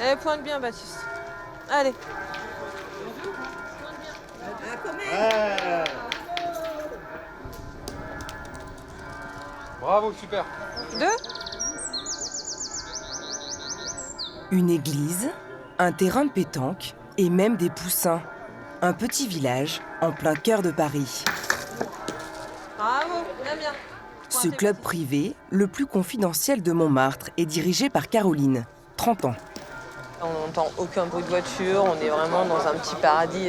Allez, pointe bien, Baptiste. Allez. Ouais. Bravo, super. 2. Une église, un terrain de pétanque et même des poussins. Un petit village en plein cœur de Paris. Bravo, bien, bien. Ce club privé, le plus confidentiel de Montmartre, est dirigé par Caroline, 30 ans. On n'entend aucun bruit de voiture, on est vraiment dans un petit paradis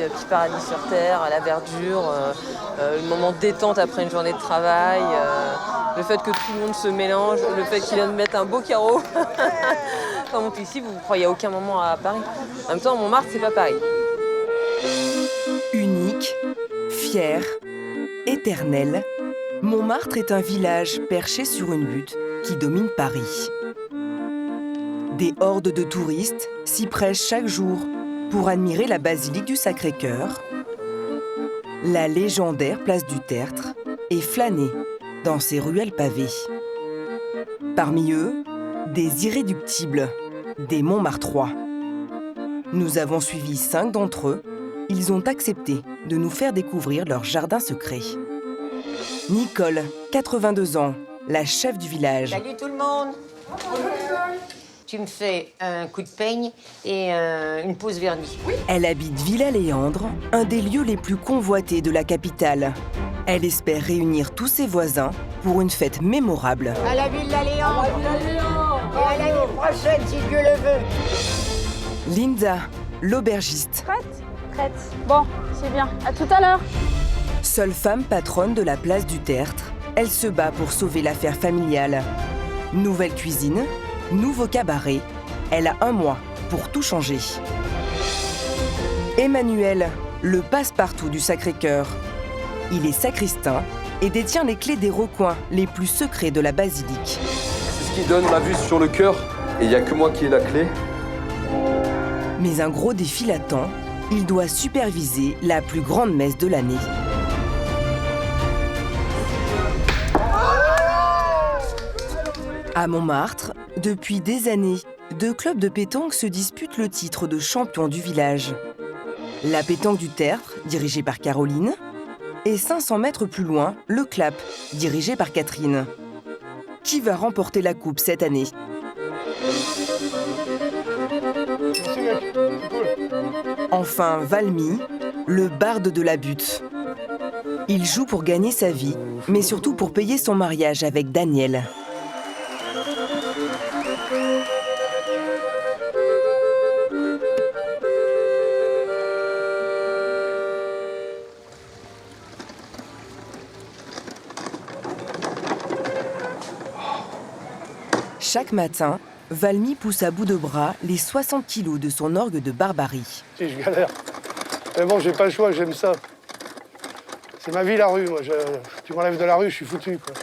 sur terre, à la verdure, le moment de détente après une journée de travail, le fait que tout le monde se mélange, le fait qu'il vient de mettre un beau carreau. Quand on est ici, vous ne croyez à aucun moment à Paris. En même temps, Montmartre, c'est pas Paris. Unique, fier, éternel, Montmartre est un village perché sur une butte qui domine Paris. Des hordes de touristes s'y pressent chaque jour pour admirer la basilique du Sacré-Cœur, la légendaire place du Tertre et flâner dans ses ruelles pavées. Parmi eux, des irréductibles, des Montmartrois. Nous avons suivi 5 d'entre eux. Ils ont accepté de nous faire découvrir leur jardin secret. Nicole, 82 ans, la chef du village. Salut tout le monde. Tu me fais un coup de peigne et une pose vernis. Oui. Elle habite Villa-Léandre, un des lieux les plus convoités de la capitale. Elle espère réunir tous ses voisins pour une fête mémorable. À la Villa Léandre. Et à l'année prochaine, si Dieu le veut. Linda, l'aubergiste. Prête. Bon, c'est bien. À tout à l'heure. Seule femme patronne de la place du Tertre, elle se bat pour sauver l'affaire familiale. Nouvelle cuisine, nouveau cabaret, elle a 1 mois pour tout changer. Emmanuel, le passe-partout du Sacré-Cœur. Il est sacristain et détient les clés des recoins les plus secrets de la basilique. C'est ce qui donne la vue sur le cœur. Et il n'y a que moi qui ai la clé. Mais un gros défi l'attend. Il doit superviser la plus grande messe de l'année. À Montmartre, depuis des années, 2 clubs de pétanque se disputent le titre de champion du village. La pétanque du Tertre, dirigée par Caroline, et 500 mètres plus loin, le Clap, dirigé par Catherine. Qui va remporter la coupe cette année ? Enfin, Valmy, le barde de la butte. Il joue pour gagner sa vie, mais surtout pour payer son mariage avec Daniel. Chaque matin, Valmy pousse à bout de bras les 60 kilos de son orgue de barbarie. Si, je galère. Mais bon, j'ai pas le choix, j'aime ça. C'est ma vie, la rue, moi. Tu m'enlèves de la rue, je suis foutu, quoi.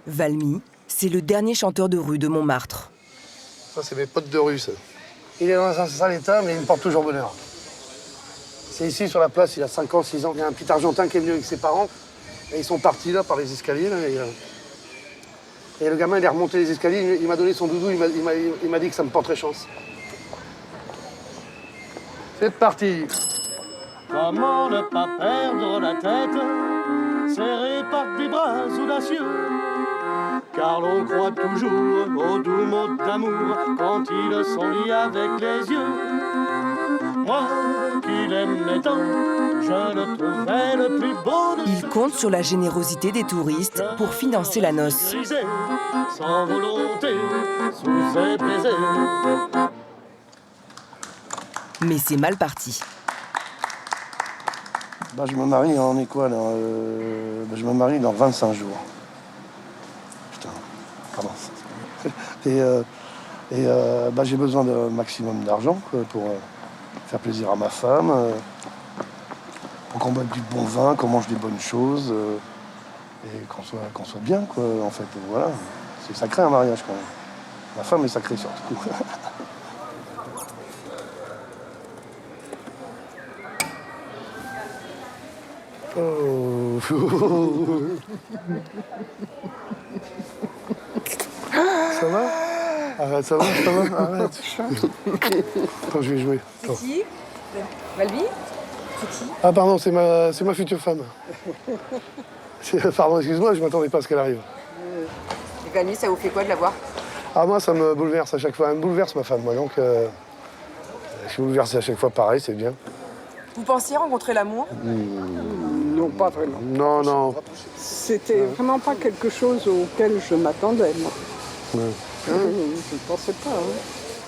Valmy, c'est le dernier chanteur de rue de Montmartre. Ça, c'est mes potes de rue, ça. Il est dans un sale état, mais il me porte toujours bonheur. C'est ici, sur la place, il y a 5 ans, 6 ans. Il y a un petit Argentin qui est venu avec ses parents. Et ils sont partis, là, par les escaliers, là, et le gamin, il est remonté les escaliers, il m'a donné son doudou, il m'a dit que ça me porterait chance. C'est parti. Comment ne pas perdre la tête, serré par des bras audacieux, car l'on croit toujours aux doux mots d'amour quand ils sont liés avec les yeux. Moi qui l'aimais tant, je le trouvais le plus beau de Il compte sur la générosité des touristes pour financer la noce. sans volonté, sous ses baisers. Mais c'est mal parti. Bah, je me marie, on est quoi, là je me marie dans 25 jours. Putain, pardon. Et j'ai besoin d'un maximum d'argent pour faire plaisir à ma femme, pour qu'on boive du bon vin, qu'on mange des bonnes choses, et qu'on soit bien, quoi, en fait. Et voilà, c'est sacré un mariage, quand même. Ma femme est sacrée, surtout. Oh. Ça va? Arrête, ça va, arrête. Attends, je vais jouer. Attends. Qui Valby. Ah pardon, c'est ma future femme. Pardon, excuse-moi, je m'attendais pas à ce qu'elle arrive. Et Valby, ça vous fait quoi de la voir? Ah moi, ça me bouleverse à chaque fois. Elle me bouleverse ma femme, moi, donc je suis bouleversé à chaque fois, pareil, c'est bien. Vous pensiez rencontrer l'amour? Non, pas vraiment. Non. C'était vraiment pas quelque chose auquel je m'attendais, moi. Ouais. Je ne pensais pas.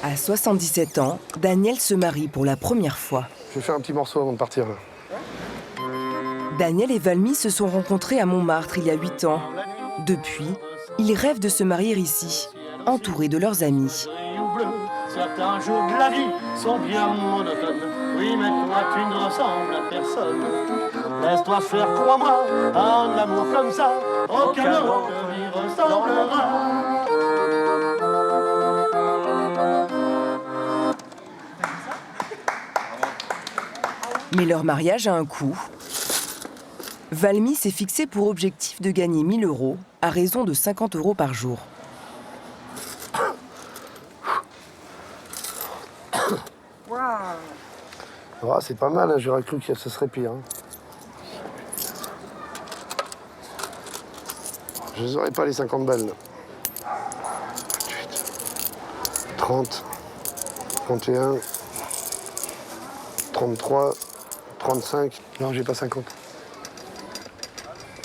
À 77 ans, Daniel se marie pour la première fois. Je vais faire un petit morceau avant de partir. Là. Daniel et Valmy se sont rencontrés à Montmartre il y a 8 ans. Depuis, ils rêvent de se marier ici, entourés de leurs amis. Certains jours de la vie sont bien monotones. Oui, mais toi, tu ne ressembles à personne. Laisse-toi faire, crois-moi, un amour comme ça, aucun autre n'y ressemblera. Mais leur mariage a un coût. Valmy s'est fixé pour objectif de gagner 1 000 € à raison de 50 € par jour. Ah, c'est pas mal, hein, j'aurais cru que ce serait pire. Hein. Je n'aurais pas les 50 balles. Là. 28, 30, 31, 33, 35. Non, j'ai pas 50.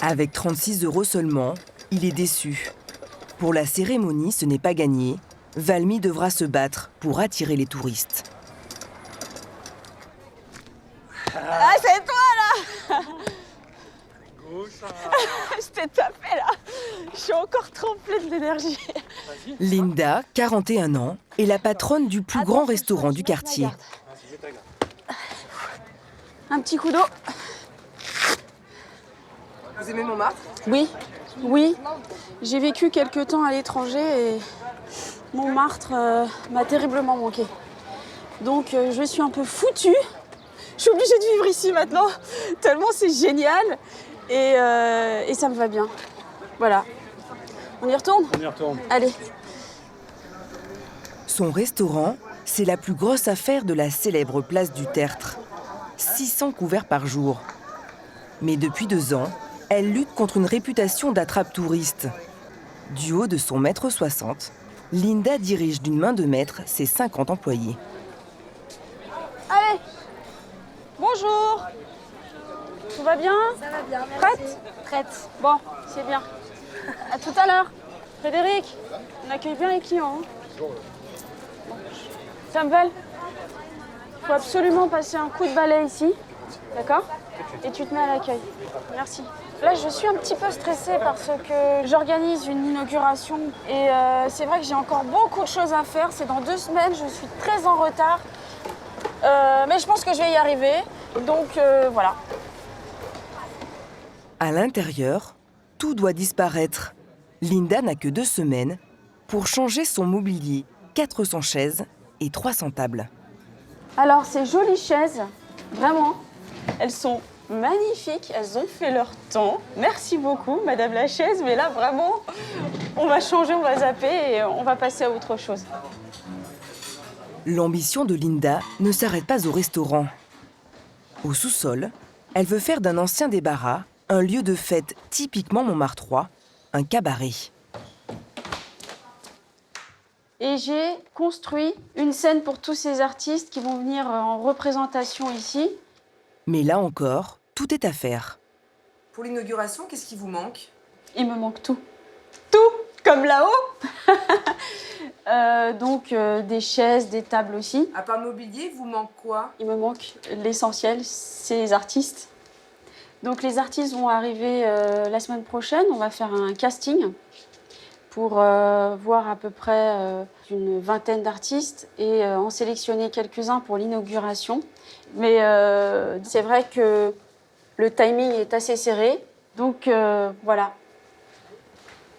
Avec 36 € seulement, il est déçu. Pour la cérémonie, ce n'est pas gagné. Valmy devra se battre pour attirer les touristes. Ah, c'est toi là. Je t'ai tapé là. Je suis encore trop pleine d'énergie. Linda, 41 ans, est la patronne du plus grand restaurant du quartier. Un petit coup d'eau. Vous aimez Montmartre? Oui. J'ai vécu quelque temps à l'étranger et Montmartre m'a terriblement manqué. Donc je suis un peu foutue. Je suis obligée de vivre ici maintenant, tellement c'est génial et ça me va bien. Voilà. On y retourne? On y retourne. Allez. Son restaurant, c'est la plus grosse affaire de la célèbre place du Tertre. 600 couverts par jour. Mais depuis 2 ans, elle lutte contre une réputation d'attrape-touriste. Du haut de son 1,60 m, Linda dirige d'une main de maître ses 50 employés. Allez. Bonjour. Tout va bien? Ça va bien, merci. Prête? Prête. Bon, c'est bien. À tout à l'heure. Frédéric, on accueille bien les clients. Hein. Bon. Samuel, il faut absolument passer un coup de balai ici. D'accord? Et tu te mets à l'accueil. Merci. Là, je suis un petit peu stressée parce que j'organise une inauguration et c'est vrai que j'ai encore beaucoup de choses à faire. C'est dans 2 semaines, je suis très en retard. Mais je pense que je vais y arriver. Donc voilà. À l'intérieur, tout doit disparaître. Linda n'a que 2 semaines pour changer son mobilier, 400 chaises et 300 tables. Alors, ces jolies chaises, vraiment, elles sont magnifiques. Elles ont fait leur temps. Merci beaucoup, Madame la chaise. Mais là, vraiment, on va changer, on va zapper et on va passer à autre chose. L'ambition de Linda ne s'arrête pas au restaurant. Au sous-sol, elle veut faire d'un ancien débarras un lieu de fête typiquement montmartrois, un cabaret. Et j'ai construit une scène pour tous ces artistes qui vont venir en représentation ici. Mais là encore, tout est à faire. Pour l'inauguration, qu'est-ce qui vous manque? Il me manque tout. Tout, comme là-haut. Donc des chaises, des tables aussi. À part le mobilier, vous manque quoi? Il me manque l'essentiel, c'est les artistes. Donc les artistes vont arriver la semaine prochaine. On va faire un casting pour voir à peu près une vingtaine d'artistes et en sélectionner quelques-uns pour l'inauguration. Mais c'est vrai que le timing est assez serré. Donc voilà.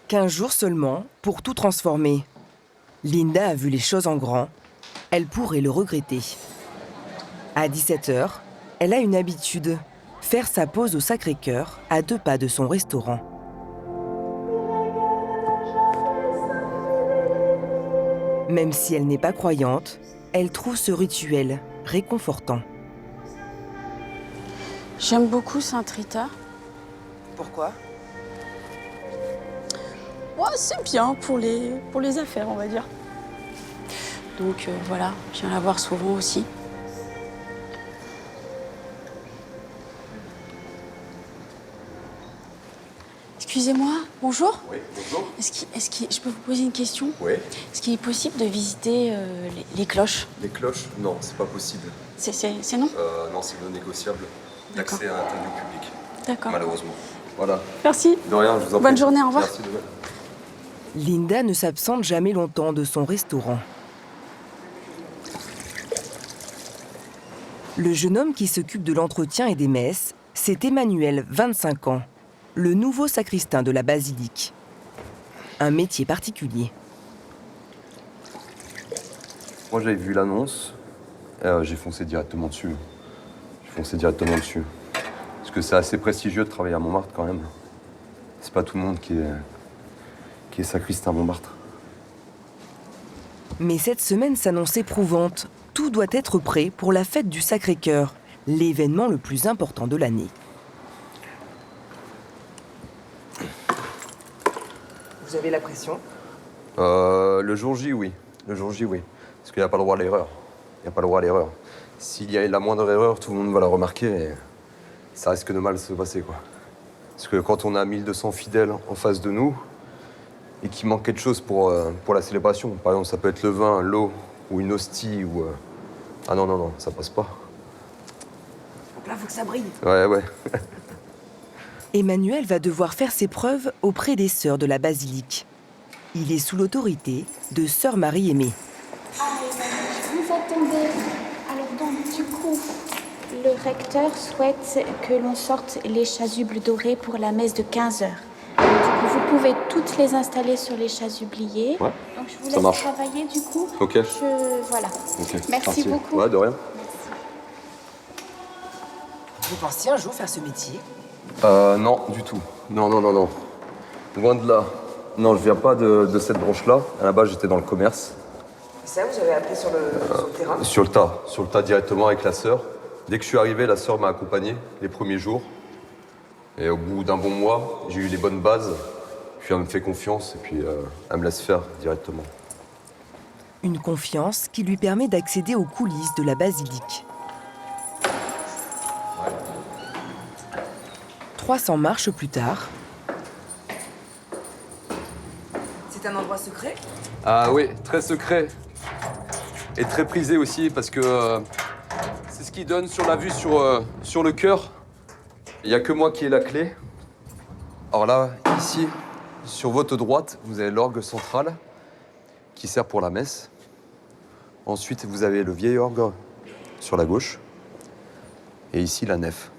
15 jours seulement pour tout transformer. Linda a vu les choses en grand. Elle pourrait le regretter. À 17 h, elle a une habitude. Faire sa pause au Sacré-Cœur, à 2 pas de son restaurant. Même si elle n'est pas croyante, elle trouve ce rituel réconfortant. J'aime beaucoup Sainte Rita. Pourquoi ? Ouais, c'est bien pour les affaires, on va dire. Donc voilà, je viens la voir souvent aussi. Excusez-moi, bonjour. Oui, bonjour. Je peux vous poser une question ? Oui. Est-ce qu'il est possible de visiter les cloches ? Les cloches? Non, c'est pas possible. C'est non ? Non, c'est non négociable. D'accord. L'accès à un interview public, D'accord. malheureusement. Voilà. Merci. De rien, je vous en prie. Bonne journée, au revoir. Merci de même. Linda ne s'absente jamais longtemps de son restaurant. Le jeune homme qui s'occupe de l'entretien et des messes, c'est Emmanuel, 25 ans, le nouveau sacristain de la basilique. Un métier particulier. Moi, j'avais vu l'annonce, j'ai foncé directement dessus. Parce que c'est assez prestigieux de travailler à Montmartre quand même. C'est pas tout le monde qui est sacristain à Montmartre. Mais cette semaine s'annonce éprouvante. Tout doit être prêt pour la fête du Sacré-Cœur, l'événement le plus important de l'année. Vous avez la pression ? Le jour J, oui. Parce qu'il n'y a pas le droit à l'erreur. S'il y a la moindre erreur, tout le monde va la remarquer et ça risque de mal se passer, quoi. Parce que quand on a 1200 fidèles en face de nous et qu'il manque quelque chose pour la célébration, par exemple, ça peut être le vin, l'eau ou une hostie ou... Ah non, ça passe pas. Donc là, il faut que ça brille. Ouais. Emmanuel va devoir faire ses preuves auprès des sœurs de la basilique. Il est sous l'autorité de sœur Marie-Aimée. Vous attendez. Alors donc, du coup, le recteur souhaite que l'on sorte les chasubles dorés pour la messe de 15h. Du coup, vous pouvez toutes les installer sur les chasubliers. Ouais, donc je vous ça laisse marche. travailler du coup. Ok. Voilà. Ok, Merci beaucoup. Ouais, de rien. Vous pensiez un jour faire ce métier ? Non, du tout. Non. Loin de là. Non, je viens pas de cette branche-là. À la base, j'étais dans le commerce. Ça, vous avez appris sur le terrain ? Sur le tas directement avec la sœur. Dès que je suis arrivé, la sœur m'a accompagné les premiers jours. Et au bout d'un bon mois, j'ai eu les bonnes bases. Puis elle me fait confiance et puis elle me laisse faire directement. Une confiance qui lui permet d'accéder aux coulisses de la basilique. 300 marches plus tard. C'est un endroit secret? Ah oui, très secret. Et très prisé aussi parce que c'est ce qui donne sur la vue sur le chœur. Il n'y a que moi qui ai la clé. Alors là, ici, sur votre droite, vous avez l'orgue central qui sert pour la messe. Ensuite, vous avez le vieil orgue sur la gauche. Et ici, la nef,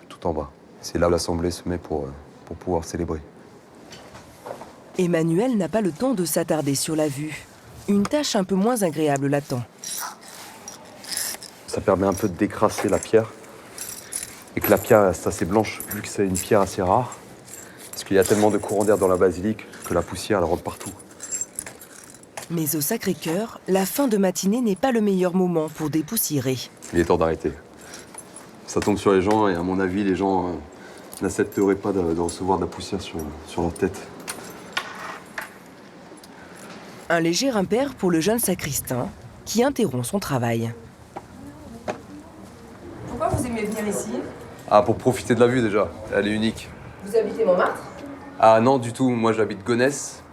tout en bas. C'est là où l'assemblée se met pour pouvoir célébrer. Emmanuel n'a pas le temps de s'attarder sur la vue. Une tâche un peu moins agréable l'attend. Ça permet un peu de décrasser la pierre. Et que la pierre reste assez blanche, vu que c'est une pierre assez rare. Parce qu'il y a tellement de courants d'air dans la basilique que la poussière, elle rentre partout. Mais au Sacré-Cœur, la fin de matinée n'est pas le meilleur moment pour dépoussiérer. Il est temps d'arrêter. Ça tombe sur les gens et à mon avis, les gens n'accepteraient pas de recevoir de la poussière sur leur tête. Un léger impair pour le jeune sacristain qui interrompt son travail. Pourquoi vous aimez venir ici? Ah, pour profiter de la vue déjà. Elle est unique. Vous habitez Montmartre? Ah non, du tout. Moi, j'habite Gonesse,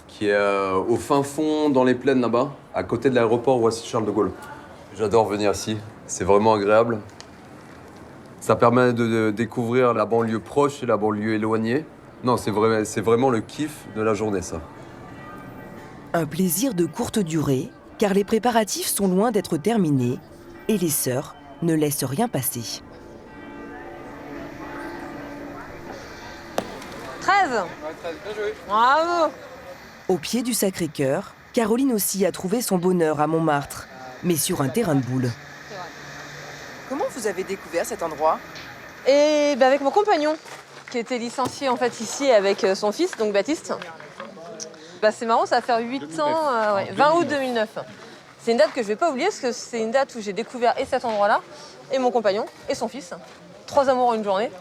qui est au fin fond, dans les plaines là-bas, à côté de l'aéroport Roissy-Charles de Gaulle. J'adore venir ici. C'est vraiment agréable. Ça permet de découvrir la banlieue proche et la banlieue éloignée. Non, c'est vraiment le kiff de la journée, ça. Un plaisir de courte durée, car les préparatifs sont loin d'être terminés et les sœurs ne laissent rien passer. 13. Bravo. Au pied du Sacré-Cœur, Caroline aussi a trouvé son bonheur à Montmartre, mais sur un terrain de boules. Comment vous avez découvert cet endroit? Et avec mon compagnon, qui était licencié en fait ici avec son fils, donc Baptiste. Bah, c'est marrant, ça va faire 8 ans, 20 août 2009. C'est une date que je vais pas oublier parce que c'est une date où j'ai découvert et cet endroit-là, et mon compagnon, et son fils. 3 amours en une journée.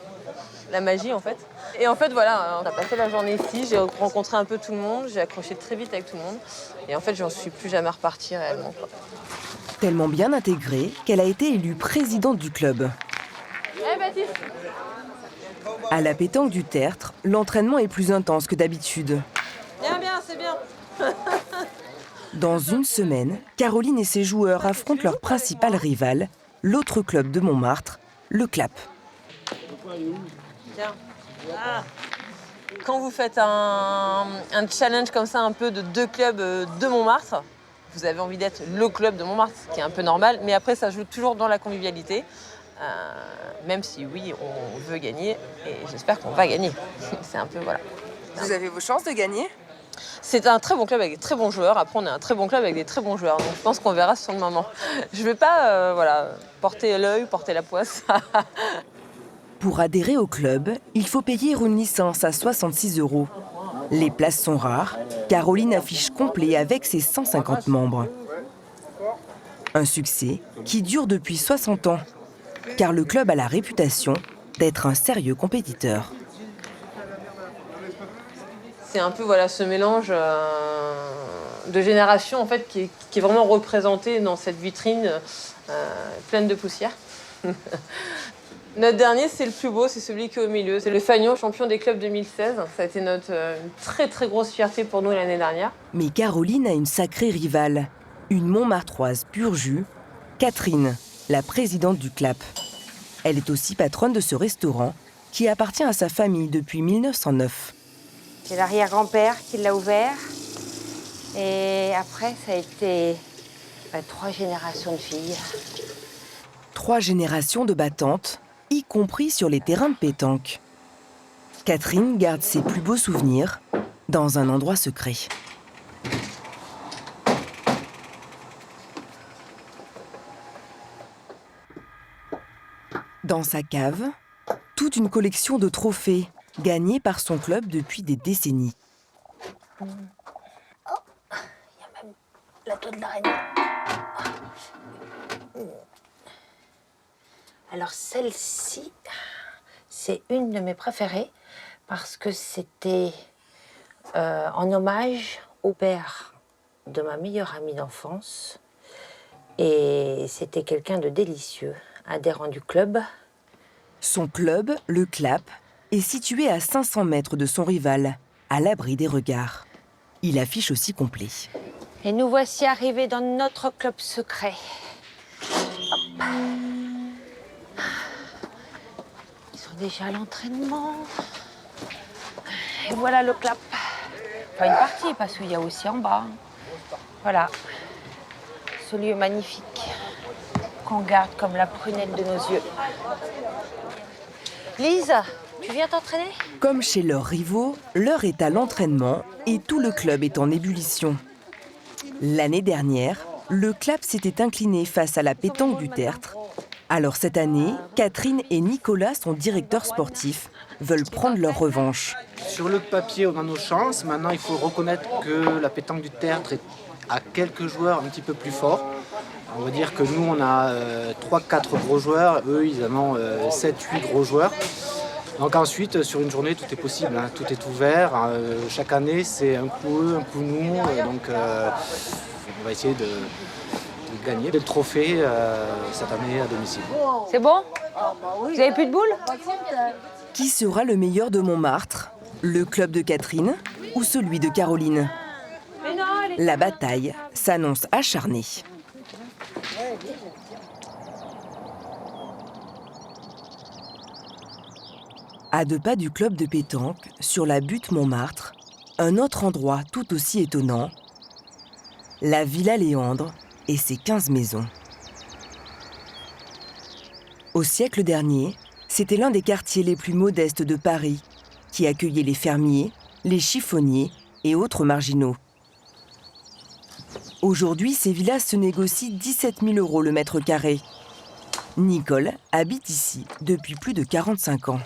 La magie en fait. Et en fait voilà, on a passé la journée ici, j'ai rencontré un peu tout le monde, j'ai accroché très vite avec tout le monde. Et en fait, j'en suis plus jamais repartie réellement, quoi. Tellement bien intégrée qu'elle a été élue présidente du club. Hey Baptiste! À la pétanque du Tertre, l'entraînement est plus intense que d'habitude. Bien, c'est bien. Dans une semaine, Caroline et ses joueurs affrontent leur principal rival, l'autre club de Montmartre, le CLAP. Tiens. Ah. Quand vous faites un challenge comme ça, un peu de 2 clubs de Montmartre, vous avez envie d'être le club de Montmartre, ce qui est un peu normal, mais après ça joue toujours dans la convivialité, même si oui, on veut gagner, et j'espère qu'on va gagner. C'est un peu, voilà. Vous avez vos chances de gagner? C'est un très bon club avec des très bons joueurs. Après, on est un très bon club avec des très bons joueurs. Donc, je pense qu'on verra sur le moment. Je ne vais pas porter l'œil, porter la poisse. Pour adhérer au club, il faut payer une licence à 66 €. Les places sont rares. Caroline affiche complet avec ses 150 membres. Un succès qui dure depuis 60 ans, car le club a la réputation d'être un sérieux compétiteur. C'est un peu ce mélange de générations en fait, qui est vraiment représenté dans cette vitrine pleine de poussière. Notre dernier, c'est le plus beau, c'est celui qui est au milieu. C'est le Fagnon, champion des clubs 2016. Ça a été une très très grosse fierté pour nous l'année dernière. Mais Caroline a une sacrée rivale, une Montmartroise pur jus, Catherine, la présidente du CLAP. Elle est aussi patronne de ce restaurant qui appartient à sa famille depuis 1909. C'est l'arrière-grand-père qui l'a ouvert. Et après, ça a été 3 générations de filles. 3 générations de battantes, y compris sur les terrains de pétanque. Catherine garde ses plus beaux souvenirs dans un endroit secret. Dans sa cave, toute une collection de trophées gagnés par son club depuis des décennies. Oh, il y a même la toile d'araignée. Alors celle-ci, c'est une de mes préférées parce que c'était en hommage au père de ma meilleure amie d'enfance. Et c'était quelqu'un de délicieux, adhérent du club. Son club, le CLAP, est situé à 500 mètres de son rival, à l'abri des regards. Il affiche aussi complet. Et nous voici arrivés dans notre club secret. Hop. Ils sont déjà à l'entraînement. Et voilà le CLAP. Enfin, une partie, parce qu'il y a aussi en bas. Voilà. Ce lieu magnifique qu'on garde comme la prunelle de nos yeux. Lise, tu viens t'entraîner? Comme chez leurs rivaux, l'heure est à l'entraînement et tout le club est en ébullition. L'année dernière, le CLAP s'était incliné face à la pétanque du Tertre. Alors cette année, Catherine et Nicolas, son directeur sportif, veulent prendre leur revanche. Sur le papier, on a nos chances. Maintenant, il faut reconnaître que la pétanque du Tertre a quelques joueurs un petit peu plus forts. On va dire que nous, on a 3-4 gros joueurs. Eux, ils en ont 7-8 gros joueurs. Donc ensuite, sur une journée, tout est possible. Tout est ouvert. Chaque année, c'est un coup eux, un coup nous. Donc on va essayer de gagner le trophée cette année à domicile. C'est bon? Vous avez plus de boules? Qui sera le meilleur de Montmartre? Le club de Catherine ou celui de Caroline? La bataille s'annonce acharnée. À 2 pas du club de pétanque, sur la butte Montmartre, un autre endroit tout aussi étonnant, la Villa Léandre et ses 15 maisons. Au siècle dernier, c'était l'un des quartiers les plus modestes de Paris, qui accueillait les fermiers, les chiffonniers et autres marginaux. Aujourd'hui, ces villas se négocient 17 000 € le mètre carré. Nicole habite ici depuis plus de 45 ans.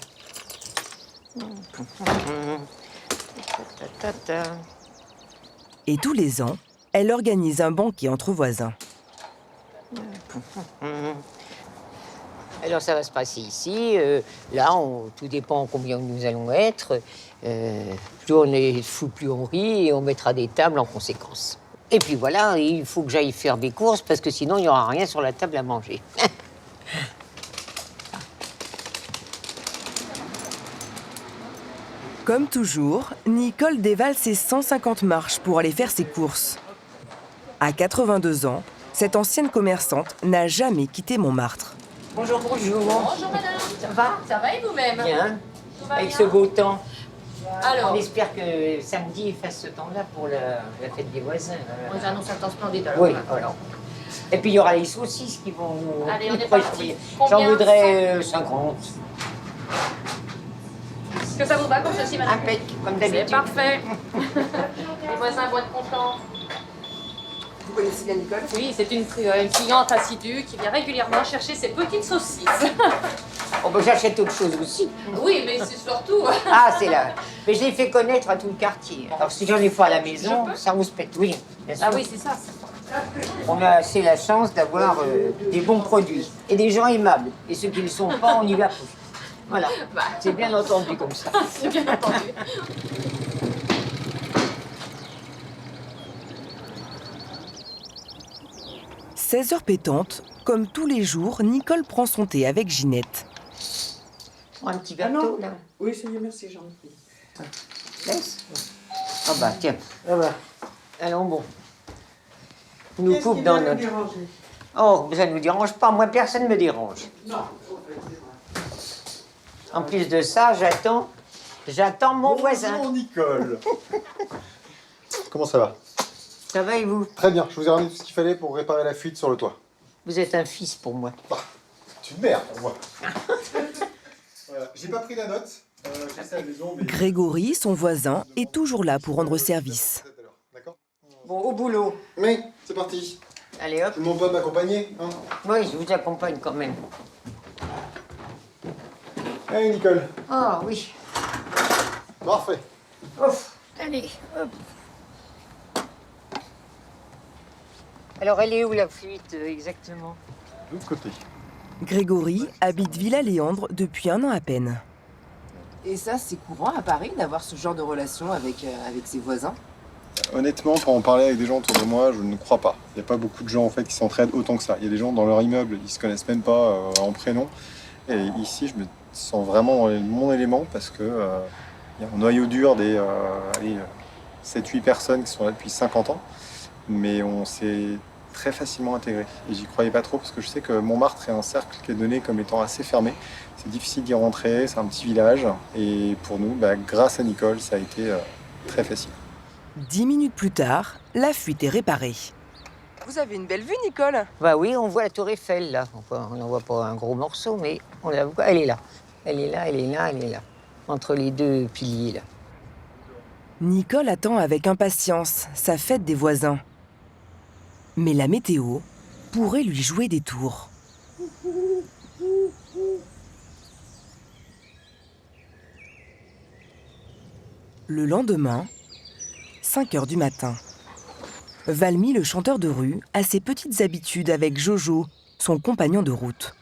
Et tous les ans, elle organise un banquet entre voisins. Alors ça va se passer ici. Là, tout dépend combien nous allons être. Plus on est fou, plus on rit, et on mettra des tables en conséquence. Et puis voilà, il faut que j'aille faire des courses parce que sinon il n'y aura rien sur la table à manger. Comme toujours, Nicole dévale ses 150 marches pour aller faire ses courses. À 82 ans, cette ancienne commerçante n'a jamais quitté Montmartre. Bonjour, bonjour. Bonjour madame. Ça va? Ça va et vous-même? Bien. Va Avec bien. ce beau temps. Alors, On espère que samedi il fasse ce temps-là pour la fête des voisins. on nous annonce un temps splendide alors. Oui, voilà. Et puis il y aura les saucisses qui vont nous Allez, on est projeter. parti. J'en Combien? voudrais 50. Est-ce que ça vous va comme ceci, madame? Impec, comme d'habitude. C'est parfait. Les voisins vont être contents. Vous connaissez bien Nicole? Oui, c'est une cliente assidue qui vient régulièrement chercher ses petites saucisses. On peut j'achète autre chose aussi. Oui, mais c'est surtout... Ah, c'est là. Mais je l'ai fait connaître à tout le quartier. Alors si j'en ai pas à la maison, ça vous pète, oui. Bien sûr. Ah oui, c'est ça. On a assez la chance d'avoir des bons produits et des gens aimables. Et ceux qui ne le sont pas, on y va plus. Voilà. C'est bien entendu comme ça. C'est bien entendu. 16h pétantes, comme tous les jours, Nicole prend son thé avec Ginette. Un petit gâteau, là. Oui, ça y est, merci, j'en ai pris. Laisse. Ah bah, tiens. Ah bah. Allons, bon. On nous coupe dans notre... Oh, ça ne nous dérange pas. Moi, personne ne me dérange. Non. En plus de ça, j'attends mon voisin. Bonjour Nicole. Comment ça va? Ça va et vous? Très bien, je vous ai ramené tout ce qu'il fallait pour réparer la fuite sur le toit. Vous êtes un fils pour moi. Bah, c'est une mère pour moi. Voilà. J'ai pas pris la note. Je sais à la maison, mais... Grégory, son voisin, est toujours là pour rendre service. D'accord. Bon, au boulot. Oui, c'est parti. Allez hop. Tout le monde peut m'accompagner, hein? Oui, je vous accompagne quand même. Allez Nicole. Ah oui. Parfait. Ouf. Allez, hop. Alors, elle est où la fuite exactement? De l'autre côté. Grégory habite Villa-Léandre depuis 1 an à peine. Et ça, c'est courant à Paris d'avoir ce genre de relation avec ses voisins? Honnêtement, quand on parlait avec des gens autour de moi, je ne crois pas. Il n'y a pas beaucoup de gens en fait qui s'entraident autant que ça. Il y a des gens dans leur immeuble, ils se connaissent même pas en prénom. Et ici, je me sens vraiment dans mon élément parce que il y a un noyau dur des 7-8 personnes qui sont là depuis 50 ans. Mais on s'est très facilement intégré. Et j'y croyais pas trop parce que je sais que Montmartre est un cercle qui est donné comme étant assez fermé. C'est difficile d'y rentrer, c'est un petit village. Et pour nous, grâce à Nicole, ça a été très facile. 10 minutes plus tard, la fuite est réparée. Vous avez une belle vue, Nicole? Bah oui, on voit la tour Eiffel, là. On n'en voit pas un gros morceau, mais on la voit. Elle est là. Elle est là, elle est là, elle est là. Entre les deux piliers, là. Nicole attend avec impatience sa fête des voisins. Mais la météo pourrait lui jouer des tours. Le lendemain, 5h du matin. Valmy, le chanteur de rue, a ses petites habitudes avec Jojo, son compagnon de route.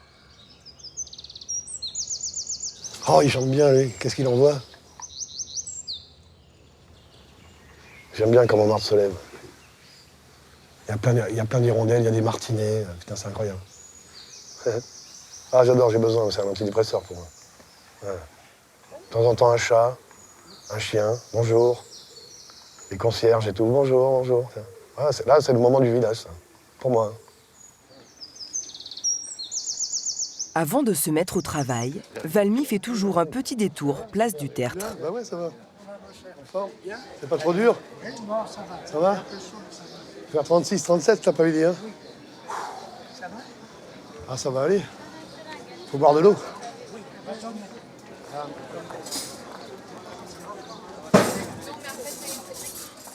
Oh, il chante bien, lui. Qu'est-ce qu'il envoie? J'aime bien quand Montmartre se lève. Il y a plein d'hirondelles, il y a des martinets. Putain, c'est incroyable. Ah, j'adore, j'ai besoin, c'est un antidépresseur pour moi. Ouais. De temps en temps, un chat, un chien, bonjour. Les concierges et tout, bonjour, bonjour. Ah, là, c'est le moment du village, ça, pour moi. Avant de se mettre au travail, Valmy fait toujours un petit détour, place du Tertre. Bah ouais, ça va. C'est pas trop dur? Ça va? Faire 36, 37, t'as pas eu dit, hein? Ah, ça va aller. Faut boire de l'eau.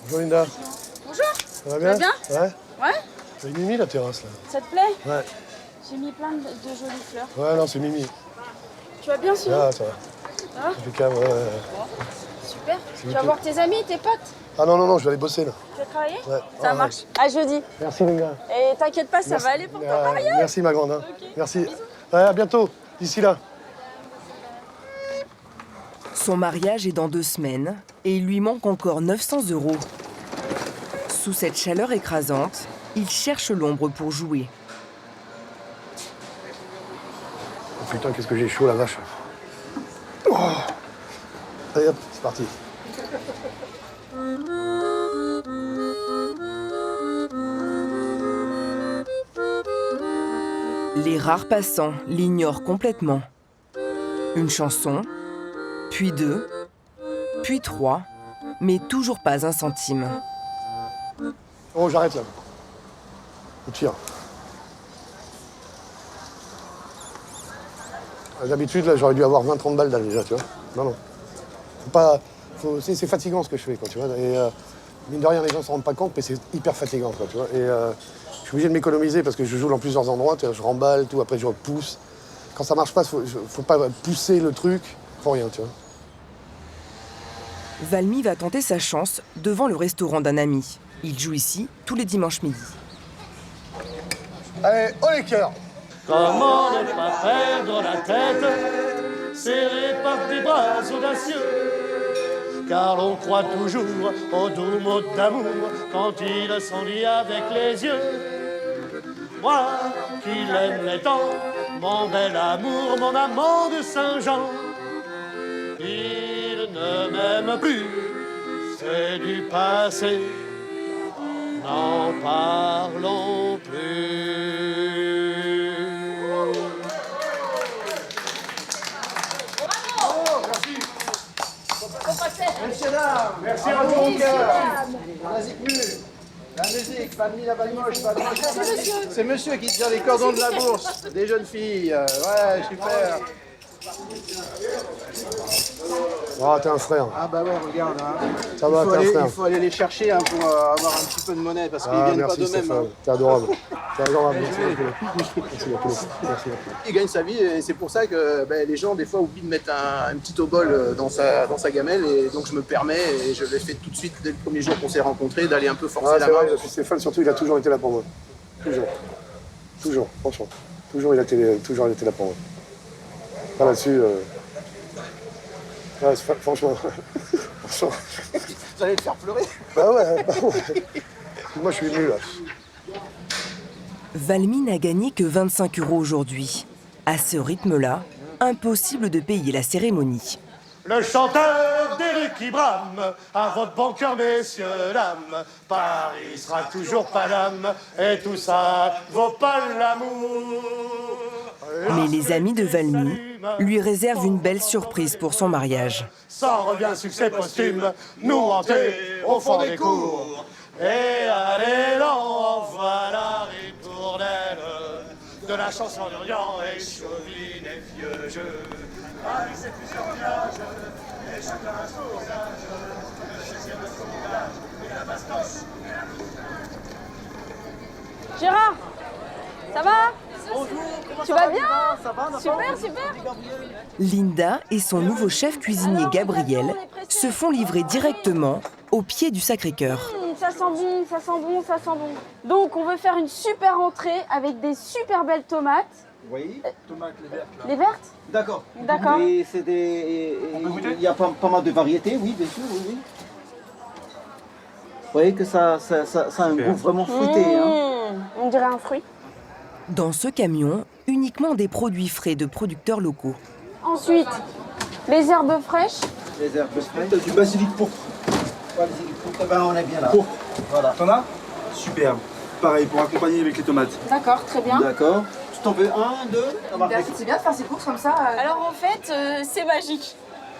Bonjour Linda. Bonjour. Ça va bien? Ça va bien? Ouais. Ouais? C'est Mimi la terrasse là. Ça te plaît? Ouais. J'ai mis plein de jolies fleurs. Ouais, non, c'est Mimi. Tu vas bien sinon? Ah, ça va. Ça va? Impeccable, ouais. Super. C'est Tu vas ok. voir tes amis, tes potes? Ah non, je vais aller bosser là. Tu vas travailler? Ouais. Ça marche. À jeudi. Merci les gars. Et t'inquiète pas, ça va aller pour ton mariage. Merci ma grande. Hein. Merci. Ouais, à bientôt, d'ici là. Son mariage est dans 2 semaines et il lui manque encore 900 €. Sous cette chaleur écrasante, il cherche l'ombre pour jouer. Oh, putain, qu'est-ce que j'ai chaud la vache. Oh. Allez hop, c'est parti. Les rares passants l'ignorent complètement. Une chanson, puis 2, puis 3, mais toujours pas un centime. Oh, j'arrête là. Je tire. D'habitude, là, j'aurais dû avoir 20-30 balles là déjà, tu vois. Non. Faut pas... C'est fatigant ce que je fais, quoi, tu vois. Et mine de rien, les gens ne se rendent pas compte, mais c'est hyper fatigant, quoi, tu vois. Et je suis obligé de m'économiser parce que je joue dans plusieurs endroits, tu vois, je remballe, tout, après je repousse. Quand ça marche pas, faut pas pousser le truc pour rien, tu vois. Valmy va tenter sa chance devant le restaurant d'un ami. Il joue ici tous les dimanches midi. Allez, haut les cœurs! Comment ne pas perdre la tête, serré par des bras audacieux, car l'on croit toujours aux doux mots d'amour quand ils sont liés avec les yeux. Moi qui l'aime les temps, mon bel amour, mon amant de Saint-Jean, il ne m'aime plus, c'est du passé, n'en parlons plus. Messieurs, dames, merci à vous, mon cœur. La musique, Valmy la Valmoche, c'est monsieur qui tient les cordons de la bourse des jeunes filles. Ouais, super. Ah, t'es un frère. Ah bah ouais, regarde. Hein. Ça va, t'es un frère. Il faut aller les chercher hein, pour avoir un petit peu de monnaie parce qu'ils viennent pas d'eux-mêmes. Hein. T'es adorable. T'es adorable. Merci. Il gagne sa vie et c'est pour ça que les gens des fois oublient de mettre un petit obol dans sa gamelle et donc je me permets et je l'ai fait tout de suite dès le premier jour qu'on s'est rencontrés d'aller un peu forcer la main. Vrai, Stéphane surtout il a toujours été là pour moi. Toujours, franchement. Toujours il a été là pour moi. Pas là-dessus. Ouais, franchement. Vous allez te faire pleurer. Bah ouais. Moi je suis nul là. Valmy n'a gagné que 25 € aujourd'hui. À ce rythme-là, impossible de payer la cérémonie. Le chanteur d'Éric Ibrahim, à votre bon cœur, messieurs, dames, Paris sera toujours Paname, et tout ça vaut pas l'amour. Mais les amis de Valmy lui réservent une belle surprise pour son mariage. Ça revient succès posthume, nous hantés au fond des cours. Et allez l'en voilà ritournelle de la chanson d'Orient et chauvine et vieux jeu. Avec ses plusieurs villages, et chacun un sauvage, le 16e de son village, et la bastoche, et la bouche. Gérard, ça va? Bonjour, comment tu ça vas va, bien? Ça va, Super. Linda et son nouveau chef cuisinier Gabriel se font livrer directement au pied du Sacré-Cœur. Ça sent bon. Donc on veut faire une super entrée avec des super belles tomates. Oui, tomates, les vertes. Là. Les vertes? D'accord. D'accord. Et c'est des... Il y a pas mal de variétés, oui, bien sûr, oui. Vous voyez que ça a un goût vraiment fruité. Hein. On dirait un fruit. Dans ce camion, uniquement des produits frais de producteurs locaux. Ensuite, les herbes fraîches. Les herbes fraîches. Du basilic pourpre. Basilic pourpre, ben on est bien là. Pourpre. Voilà. T'en as? Superbe. Pareil, pour accompagner avec les tomates. D'accord, très bien. D'accord. Tu t'en veux un, deux? C'est bien de faire ses courses comme ça. Alors en fait, c'est magique.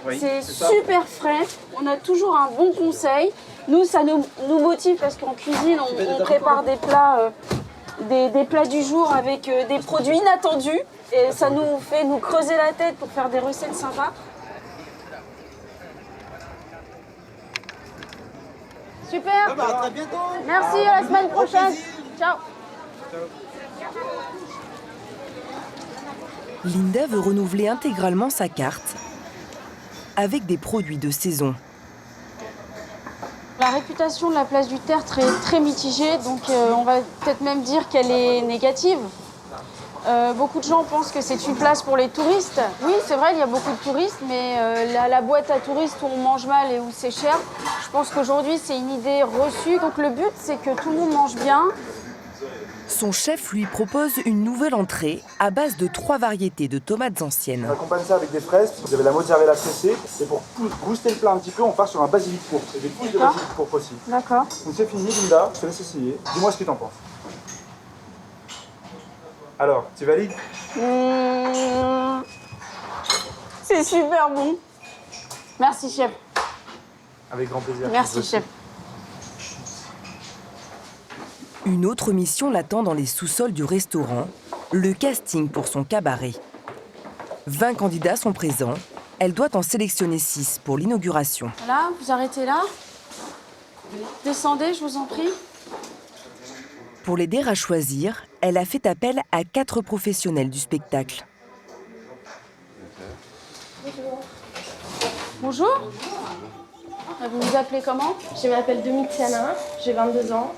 Oui, c'est ça. super frais. On a toujours un bon conseil. Nous, ça nous motive parce qu'en cuisine, on prépare des plats, des plats du jour avec des produits inattendus. Et ça nous fait nous creuser la tête pour faire des recettes sympas. Super. Ah bah, à très bientôt. Merci, à la semaine prochaine. Ciao. Linda veut renouveler intégralement sa carte avec des produits de saison. La réputation de la place du Tertre est très mitigée, donc on va peut-être même dire qu'elle est négative. Beaucoup de gens pensent que c'est une place pour les touristes. Oui, c'est vrai, il y a beaucoup de touristes, mais la boîte à touristes où on mange mal et où c'est cher, je pense qu'aujourd'hui, c'est une idée reçue. Donc le but, c'est que tout le monde mange bien. Son chef lui propose une nouvelle entrée à base de 3 variétés de tomates anciennes. On accompagne ça avec des fraises, vous avez la mozzarella pressée, et pour booster le plat un petit peu, on part sur un basilic pourpre, et des pousses de basilic pourpre aussi. D'accord. Donc c'est fini, Linda, je te laisse essayer. Dis-moi ce que t'en penses. Alors, tu valides? C'est super bon. Merci, chef. Avec grand plaisir. Merci, chef. Une autre mission l'attend dans les sous-sols du restaurant, le casting pour son cabaret. 20 candidats sont présents. Elle doit en sélectionner 6 pour l'inauguration. Là, vous arrêtez là. Descendez, je vous en prie. Pour l'aider à choisir, elle a fait appel à 4 professionnels du spectacle. Bonjour. Vous vous appelez comment? Je m'appelle Domitiana, j'ai 22 ans.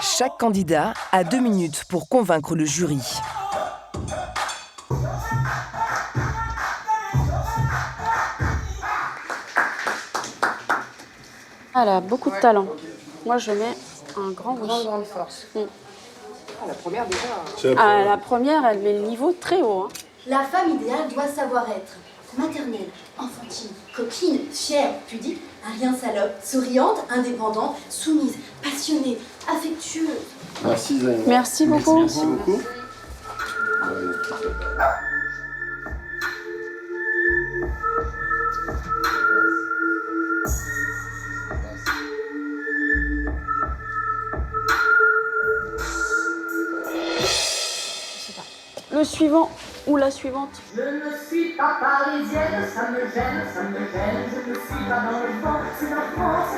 Chaque candidat a 2 minutes pour convaincre le jury. Elle a beaucoup de talent. Moi, je mets un grand oui. Grande force. Ah, la première déjà. Ah, la première, elle met le niveau très haut. Hein. La femme idéale doit savoir être maternelle, enfantine, coquine, fière, pudique, un rien salope, souriante, indépendante, soumise, passionnée, affectueuse. Merci, Zayn. Merci beaucoup. Merci beaucoup. Le suivant ou la suivante. Je ne suis pas parisienne, ça me gêne, je ne suis pas dans le vent, c'est la France,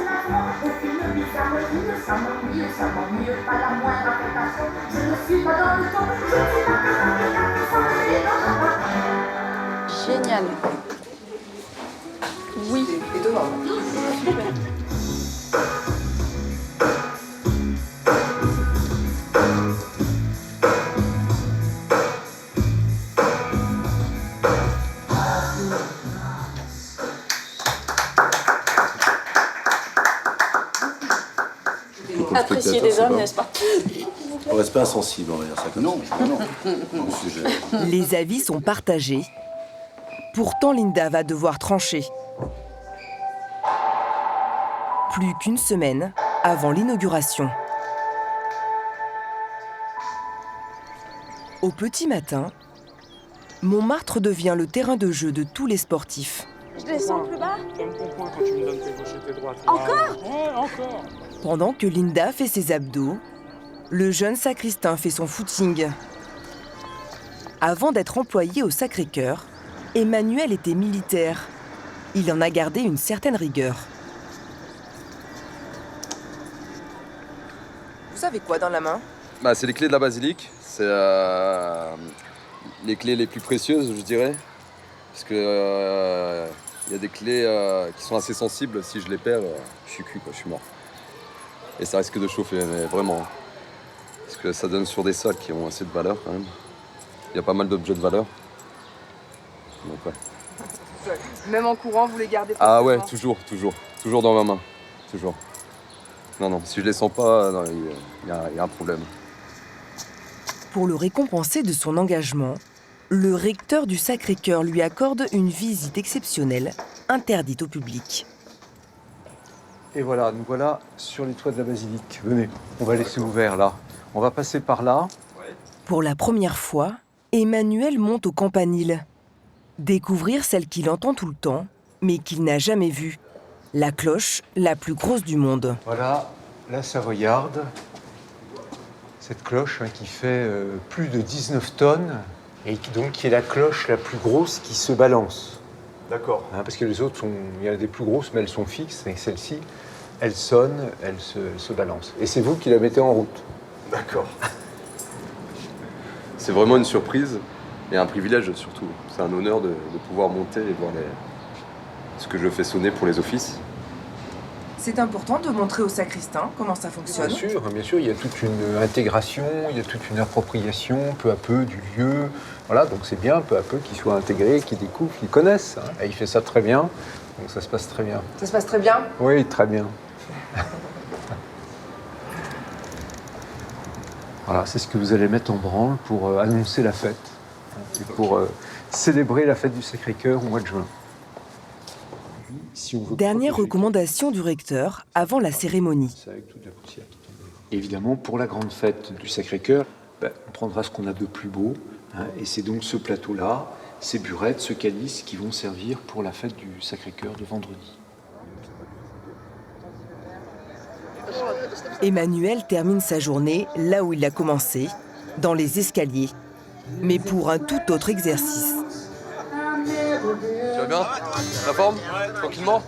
aucune bizarre ville, ça m'ennuie, pas la moindre affectation, je ne suis pas dans le temps, je ne suis pas Génial. Oui. C'est étonnant. Super. Apprécier des hommes, n'est-ce pas? On reste pas insensible, on va dire ça que non. Le sujet. Les avis sont partagés. Pourtant, Linda va devoir trancher. Plus qu'une semaine avant l'inauguration. Au petit matin, Montmartre devient le terrain de jeu de tous les sportifs. Je descends plus bas. Donne ton point quand tu me donnes tes gauches et tes droites. Encore? Ouais, encore. Pendant que Linda fait ses abdos, le jeune sacristain fait son footing. Avant d'être employé au Sacré-Cœur, Emmanuel était militaire. Il en a gardé une certaine rigueur. Vous avez quoi dans la main? Bah, c'est les clés de la basilique. C'est les clés les plus précieuses, je dirais. Parce que y a des clés qui sont assez sensibles. Si je les perds, je suis cuit, quoi, je suis mort. Et ça risque de chauffer, mais vraiment. Parce que ça donne sur des sacs qui ont assez de valeur quand même. Il y a pas mal d'objets de valeur. Donc ouais. Même en courant, vous les gardez Ah facilement? ouais, toujours dans ma main. Toujours. Non, si je les sens pas, il y a un problème. Pour le récompenser de son engagement, le recteur du Sacré-Cœur lui accorde une visite exceptionnelle, interdite au public. Et voilà, nous voilà sur les toits de la basilique. Venez, on va laisser ouvert là. On va passer par là. Pour la première fois, Emmanuel monte au campanile. Découvrir celle qu'il entend tout le temps, mais qu'il n'a jamais vue. La cloche la plus grosse du monde. Voilà, la Savoyarde. Cette cloche qui fait plus de 19 tonnes et qui est la cloche la plus grosse qui se balance. D'accord. Parce que les autres, il y en a des plus grosses, mais elles sont fixes. Et celle-ci, elle sonne, elle se balance. Et c'est vous qui la mettez en route. D'accord. C'est vraiment une surprise. et un privilège surtout. C'est un honneur de pouvoir monter et voir ce que je fais sonner pour les offices. C'est important de montrer au sacristain comment ça fonctionne. Bien sûr, il y a toute une intégration, il y a toute une appropriation, peu à peu, du lieu. Voilà, donc c'est bien, peu à peu, qu'ils soient intégrés, qu'ils découvrent, qu'ils connaissent. Et il fait ça très bien, donc ça se passe très bien. Ça se passe très bien? Oui, très bien. Voilà, c'est ce que vous allez mettre en branle pour annoncer la fête. Et pour célébrer la fête du Sacré-Cœur au mois de juin. Dernière recommandation du recteur avant la cérémonie. Évidemment, pour la grande fête du Sacré-Cœur, on prendra ce qu'on a de plus beau. Et c'est donc ce plateau-là, ces burettes, ce calice qui vont servir pour la fête du Sacré-Cœur de vendredi. Emmanuel termine sa journée là où il a commencé, dans les escaliers, mais pour un tout autre exercice. Tu vas bien? La forme? Tranquillement?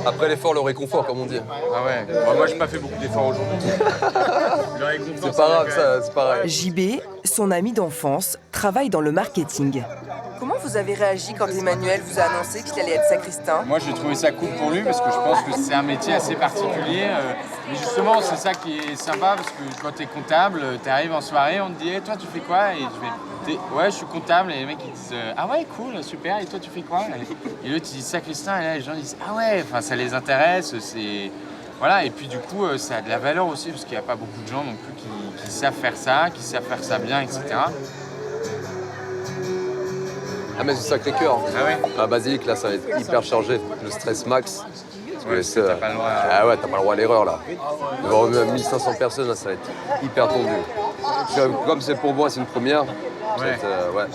Après l'effort, le réconfort, comme on dit. Ah ouais, moi j'ai pas fait beaucoup d'efforts aujourd'hui. C'est pas grave, ça, c'est pareil. JB, son ami d'enfance, travaille dans le marketing. Comment vous avez réagi quand Emmanuel vous a annoncé qu'il allait être sacristain? Moi j'ai trouvé ça cool pour lui parce que je pense que c'est un métier assez particulier. Mais justement, c'est ça qui est sympa parce que quand t'es comptable, t'arrives en soirée, on te dit hey, toi tu fais quoi? Et je fais ouais, je suis comptable. Et les mecs ils disent ah ouais, cool, super. Et toi tu fais quoi? Et l'autre il dit sacristain. Et là les gens disent ah ouais, enfin ça les intéresse. C'est voilà. Et puis du coup, ça a de la valeur aussi parce qu'il n'y a pas beaucoup de gens non plus qui savent faire ça, qui savent faire ça bien, etc. Ah mais c'est Sacré-Cœur. Ah ouais. À la basilique là, ça va être hyper chargé. Le stress max. Ouais, t'as pas le droit à... Ah ouais, t'as pas le droit à l'erreur là. Devant 1500 personnes, là, ça va être hyper tendu. Comme c'est pour moi, c'est une première. Ouais. Ouais.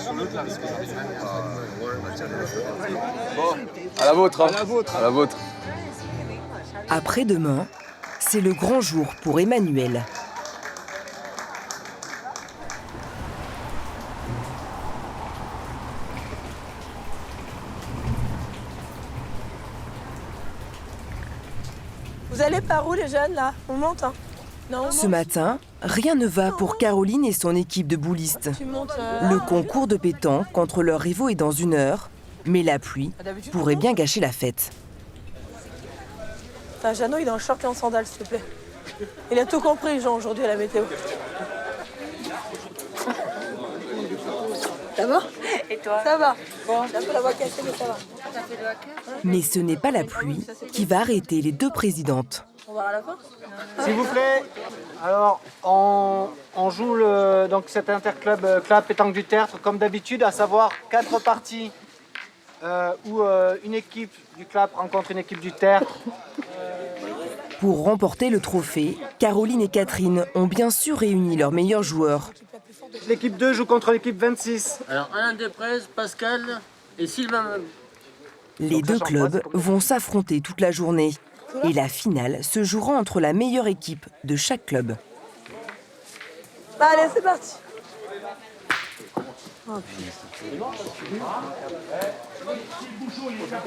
Bon, à la vôtre. Hein. À la vôtre. Après-demain, c'est le grand jour pour Emmanuel. Vous allez par où les jeunes là? On monte hein? Non, Ce matin, rien ne va pour Caroline et son équipe de boulistes. Le concours de pétanque contre leurs rivaux est dans 1 heure, mais la pluie pourrait bien gâcher la fête. Jeannot, il est en short et en sandales, s'il te plaît. Il a tout compris, Jean, aujourd'hui à la météo. Ça va? Et toi? Ça va. Bon, j'ai un peu la voix cassée, mais ça va. Mais ce n'est pas la pluie qui va arrêter les 2 présidentes. On va à la fin? S'il vous plaît, alors on joue donc cet interclub club pétanque du Tertre comme d'habitude, à savoir 4 parties où une équipe du club rencontre une équipe du Tertre. Pour remporter le trophée, Caroline et Catherine ont bien sûr réuni leurs meilleurs joueurs. L'équipe 2 joue contre l'équipe 26. Alors Alain Desprez, Pascal et Sylvain. Les 2 clubs vont s'affronter toute la journée. Et la finale se jouera entre la meilleure équipe de chaque club. Allez, c'est parti. Oh,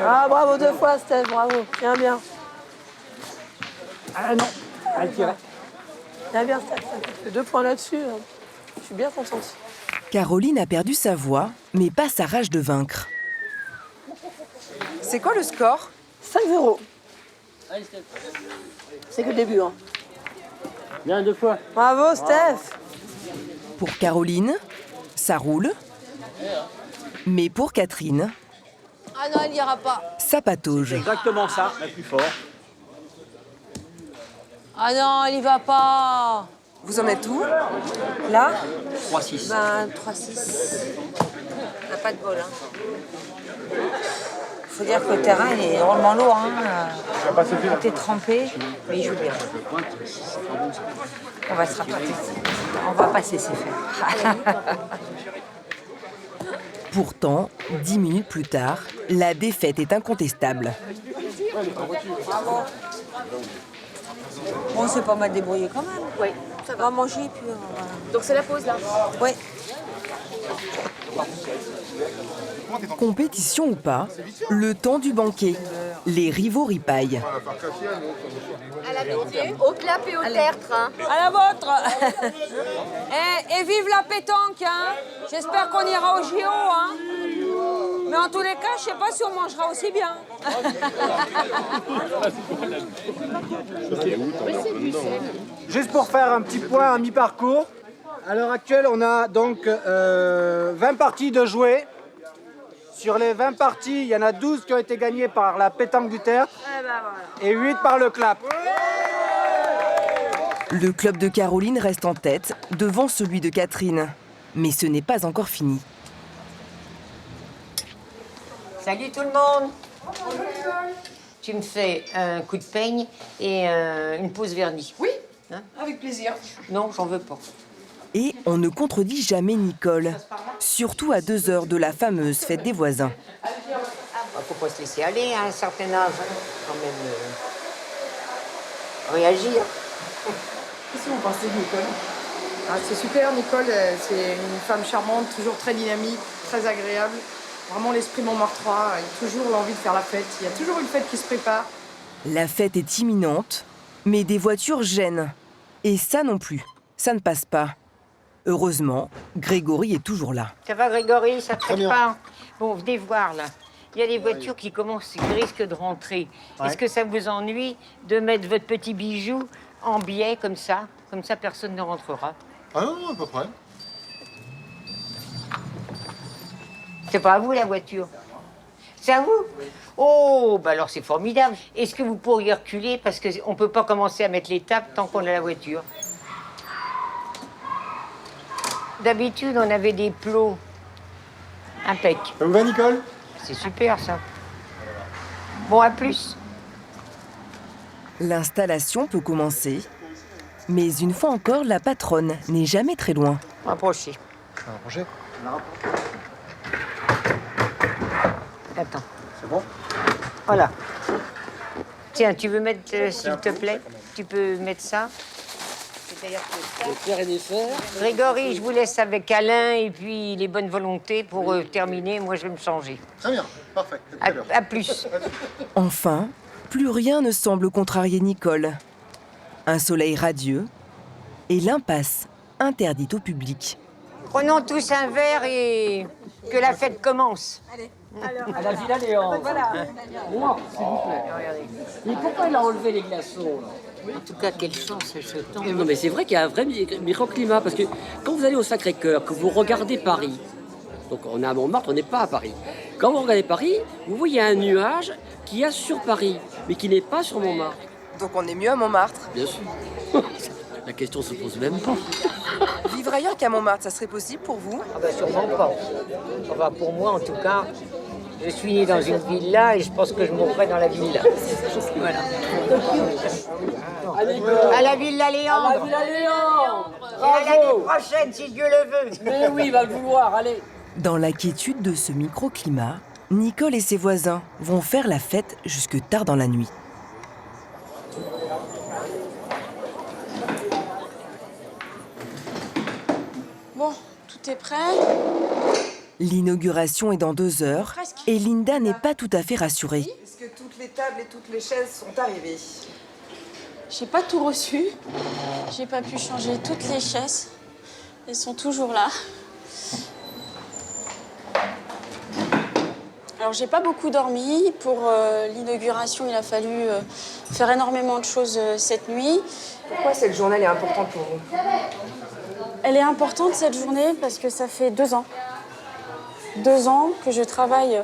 ah, bravo 2 fois, Steph, bravo. Bien, bien. Ah non, elle tirait. Bien, bien, Steph. Ça fait 2 points là-dessus. Je suis bien contente. Caroline a perdu sa voix, mais pas sa rage de vaincre. C'est quoi le score? 5-0. C'est que le début, hein. Bien 2 fois. Bravo, Steph. Pour Caroline, ça roule. Mais pour Catherine, Ah non, elle n'ira pas. ça patauge. Exactement ça, la plus fort. Ah non, elle y va pas. Vous en êtes où? Là? 3-6. Ben, 3-6. On n'a pas de bol. Hein. Faut dire que le terrain il est drôlement lourd. Hein. Tout est trempé, mais il joue bien. On va se rattraper. On va pas se laisser faire. Pourtant, 10 minutes plus tard, la défaite est incontestable. Bravo. On s'est pas mal débrouillé quand même. Oui, ça va manger puis on va... Donc c'est la pause là? Oui. Compétition ou pas, le temps du banquet. Les rivaux ripaillent. À l'amitié, au clap et au tertre. Hein. À la vôtre. Et vive la pétanque. Hein. J'espère qu'on ira au JO. Hein. Mais en tous les cas, je sais pas si on mangera aussi bien. Juste pour faire un petit point à mi-parcours, à l'heure actuelle, on a donc 20 parties de jouer. Sur les 20 parties, il y en a 12 qui ont été gagnées par la pétanque du tertre et 8 par le clap. Le club de Caroline reste en tête, devant celui de Catherine. Mais ce n'est pas encore fini. Salut tout le monde. Tu me fais un coup de peigne et une pose vernis. Oui, avec plaisir. Non, j'en veux pas. Et on ne contredit jamais Nicole, surtout à 2 heures de la fameuse fête des voisins. Faut pas se laisser aller à un certain âge, quand même. Réagir. Qu'est-ce que vous pensez de Nicole? C'est super, Nicole, c'est une femme charmante, toujours très dynamique, très agréable. Vraiment l'esprit Montmartrois, il y a toujours l'envie de faire la fête, il y a toujours une fête qui se prépare. La fête est imminente, mais des voitures gênent. Et ça non plus, ça ne passe pas. Heureusement, Grégory est toujours là. Ça va Grégory, ça te prépare? Bon, venez voir là. Il y a des voitures qui risquent de rentrer. Ouais. Est-ce que ça vous ennuie de mettre votre petit bijou en biais comme ça? Comme ça, personne ne rentrera. Ah non, à peu près. C'est pas à vous la voiture? C'est à vous? Oh, bah alors c'est formidable. Est-ce que vous pourriez reculer parce qu'on ne peut pas commencer à mettre les tables tant qu'on a la voiture? D'habitude, on avait des plots. Impec. Ça vous va, Nicole? C'est super, ça. Bon, à plus. L'installation peut commencer, mais une fois encore, la patronne n'est jamais très loin. Rapprochez. Rapprochez. Attends. C'est bon? Voilà. Tiens, tu veux mettre, s'il te plaît, tu peux mettre ça. Grégory, je vous laisse avec Alain et puis les bonnes volontés pour terminer. Moi, je vais me changer. Très bien, parfait. À plus. Enfin, plus rien ne semble contrarier Nicole. Un soleil radieux et l'impasse interdite au public. Prenons tous un verre et que la fête commence. Allez. À la Villa Léon. Voilà. Moi, s'il vous plaît. Mais pourquoi il a enlevé les glaçons là? En tout cas, quelle chance ce temps. Non, mais c'est vrai qu'il y a un vrai microclimat, parce que quand vous allez au Sacré-Cœur, que vous regardez Paris, donc on est à Montmartre, on n'est pas à Paris. Quand vous regardez Paris, vous voyez un nuage qu'il y a sur Paris, mais qui n'est pas sur Montmartre. Donc on est mieux à Montmartre. Bien sûr. La question se pose même pas. Vivre ailleurs qu'à Montmartre, ça serait possible pour vous? Ah bah sûrement pas. Enfin, pour moi, en tout cas, je suis né dans une villa et je pense que je mourrai dans la villa. Voilà. À la Villa Léandre. À la Villa Léandre. Et à l'année prochaine, si Dieu le veut. Mais oui, il va le vouloir, allez. Dans la quiétude de ce microclimat, Nicole et ses voisins vont faire la fête jusque tard dans la nuit. Bon, tout est prêt. L'inauguration est dans 2 heures et Linda n'est pas tout à fait rassurée. Est-ce que toutes les tables et toutes les chaises sont arrivées? J'ai pas tout reçu. J'ai pas pu changer toutes les chaises. Elles sont toujours là. Alors j'ai pas beaucoup dormi. Pour l'inauguration, il a fallu faire énormément de choses cette nuit. Pourquoi cette journée est importante pour vous? Elle est importante cette journée parce que ça fait 2 ans. 2 ans que je travaille.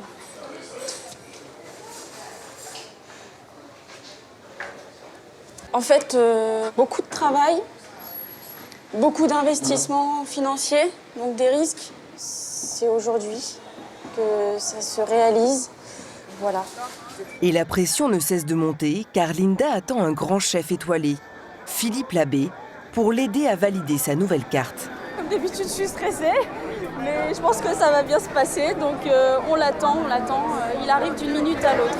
En fait, beaucoup de travail, beaucoup d'investissements financiers, donc des risques. C'est aujourd'hui que ça se réalise. Voilà. Et la pression ne cesse de monter car Linda attend un grand chef étoilé, Philippe Labbé, pour l'aider à valider sa nouvelle carte. Comme d'habitude, je suis stressée, mais je pense que ça va bien se passer. Donc on l'attend, on l'attend. Il arrive d'une minute à l'autre.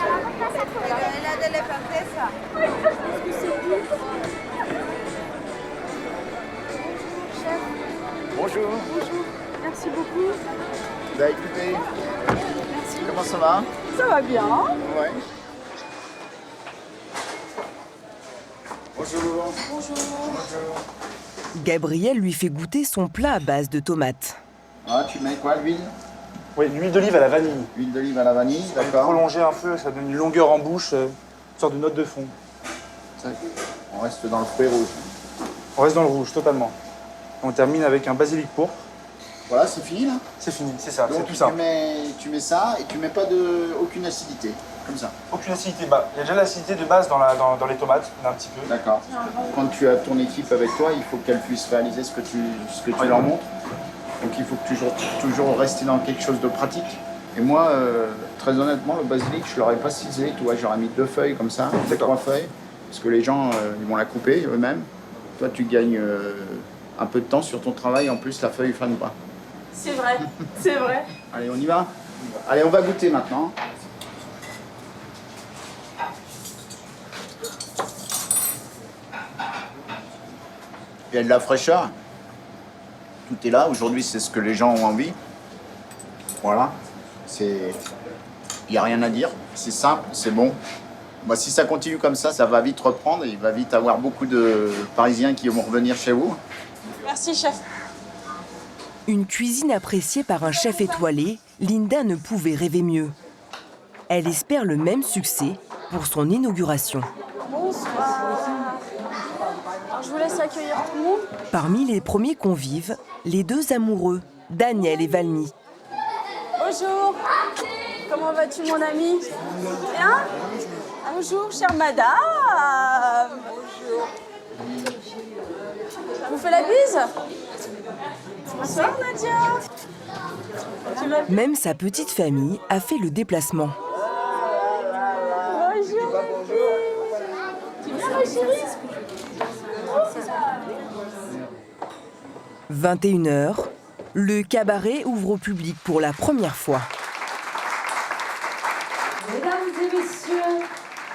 Bonjour. Bonjour, merci beaucoup. Bah écoutez, comment ça va? Ça va bien. Ouais. Bonjour. Bonjour. Gabriel lui fait goûter son plat à base de tomates. Ah, tu mets quoi, l'huile? Oui, l'huile d'olive à la vanille. Huile d'olive à la vanille, d'accord. Prolonger un peu, ça donne une longueur en bouche, une sorte de note de fond. On reste dans le fruit rouge. On reste dans le rouge, totalement. On termine avec un basilic pourpre. Voilà, c'est fini là? C'est fini, c'est ça, c'est Donc tout ça. tu mets ça et tu mets pas aucune acidité, comme ça. Aucune acidité. Bah, il y a déjà l'acidité de base dans les tomates, on a un petit peu. D'accord. Quand tu as ton équipe avec toi, il faut qu'elle puisse réaliser ce que tu leur montres. Donc il faut que toujours rester dans quelque chose de pratique. Et moi, très honnêtement, le basilic, je ne l'aurais pas ciselé, tu vois, j'aurais mis 2 feuilles comme ça, 3 feuilles, parce que les gens, ils vont la couper eux-mêmes. Toi, tu gagnes un peu de temps sur ton travail, en plus, la feuille ne fane pas. C'est vrai, c'est vrai. Allez, on y va? Allez, on va goûter maintenant. Il y a de la fraîcheur. Tout est là. Aujourd'hui, c'est ce que les gens ont envie. Voilà. Il n'y a rien à dire. C'est simple, c'est bon. Moi, si ça continue comme ça va vite reprendre. Il va vite avoir beaucoup de Parisiens qui vont revenir chez vous. Merci, chef. Une cuisine appréciée par un chef étoilé, Linda ne pouvait rêver mieux. Elle espère le même succès pour son inauguration. Bonsoir. Alors, je vous laisse accueillir tout le monde. Parmi les premiers convives, les 2 amoureux, Daniel et Valmy. Bonjour. Comment vas-tu, mon ami? Bien? Bonjour, chère madame. Bonjour. Je vous fais la bise? Bonsoir, Nadia. Même sa petite famille a fait le déplacement. Bonjour. Tu viens, ma chérie? 21h, le cabaret ouvre au public pour la première fois. Mesdames et messieurs,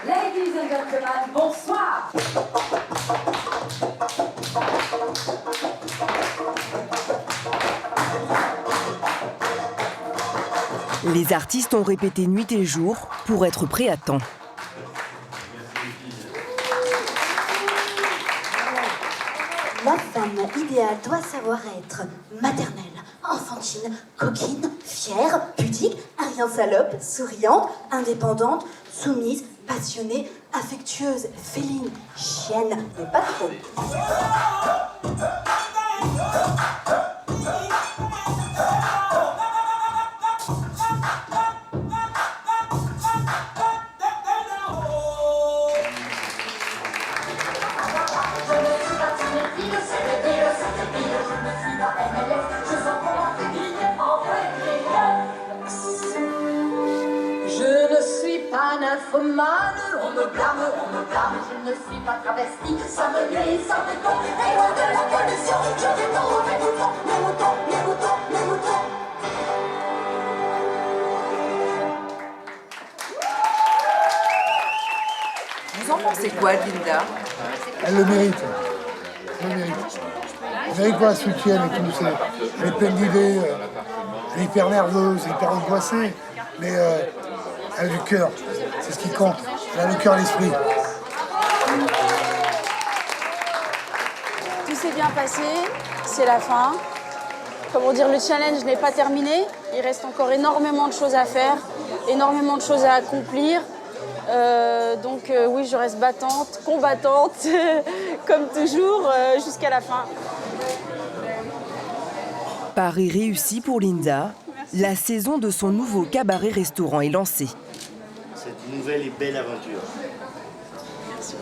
ladies and gentlemen, bonsoir. Les artistes ont répété nuit et jour pour être prêts à temps. La femme idéale doit savoir être maternelle, enfantine, coquine, fière, pudique, à rien salope, souriante, indépendante, soumise, passionnée, affectueuse, féline, chienne, mais pas trop. Je ne suis pas nymphomane, on me blâme, je ne suis pas travestie, ça me nuit, ça me tombe, et loin de la pollution, je détends mes boutons, mes moutons, mes moutons, mes moutons. Vous en pensez quoi, Linda? Elle le mérite. Elle le mérite. Vous savez quoi, ce week-end et tout, elle est pleine d'idées, elle est hyper nerveuse, hyper angoissée, mais elle a du cœur, c'est ce qui compte. Elle a le cœur et l'esprit. Tout s'est bien passé, c'est la fin. Comment dire, le challenge n'est pas terminé. Il reste encore énormément de choses à faire, énormément de choses à accomplir. Donc oui, je reste battante, combattante, comme toujours, jusqu'à la fin. Pari réussi pour Linda. La saison de son nouveau cabaret-restaurant est lancée. Cette nouvelle et belle aventure. Merci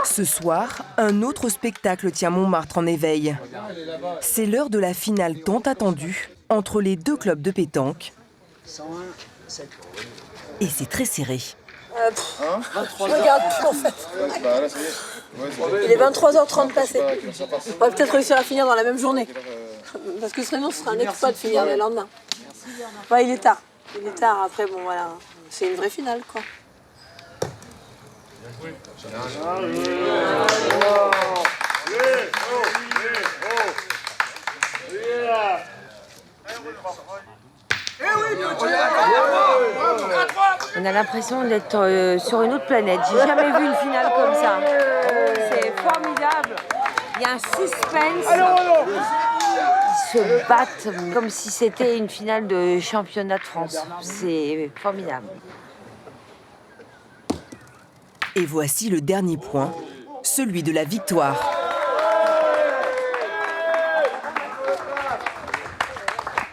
Ce soir, un autre spectacle tient Montmartre en éveil. C'est l'heure de la finale tant attendue entre les 2 clubs de pétanque. 101, 7. Et c'est très serré. Je regarde tout en fait. Il est 23h30 passé. On va peut-être réussir à finir dans la même journée. Parce que sinon, ce sera un exploit de finir le lendemain. Ouais, il est tard. Il est tard. Après, bon, voilà. C'est une vraie finale, quoi. On a l'impression d'être sur une autre planète. J'ai jamais vu une finale comme ça. C'est formidable. Il y a un suspense. Ils se battent comme si c'était une finale de championnat de France. C'est formidable. Et voici le dernier point, celui de la victoire.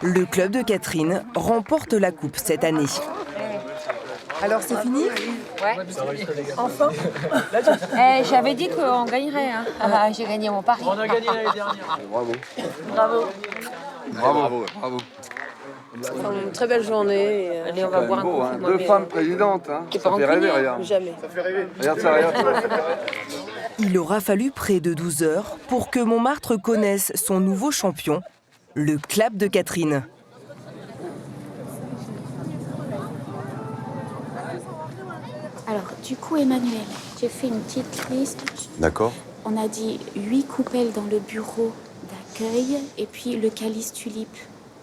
Le club de Catherine remporte la coupe cette année. Alors c'est fini? Ouais. Enfin? J'avais dit qu'on gagnerait. Hein. Ah, j'ai gagné mon pari. On a gagné l'année dernière. Bravo. Bravo. Bravo. Bravo. Enfin, une très belle journée. Allez, on va boire un coup. Hein. Deux femmes présidentes, hein. Qui Ça fait rêver, regarde. Jamais. Ça fait rêver. Regarde ça, regarde ça. Il aura fallu près de 12 heures pour que Montmartre connaisse son nouveau champion, le Club de Catherine. Alors, du coup, Emmanuel, j'ai fait une petite liste. D'accord. On a dit 8 coupelles dans le bureau d'accueil et puis le calice tulipe.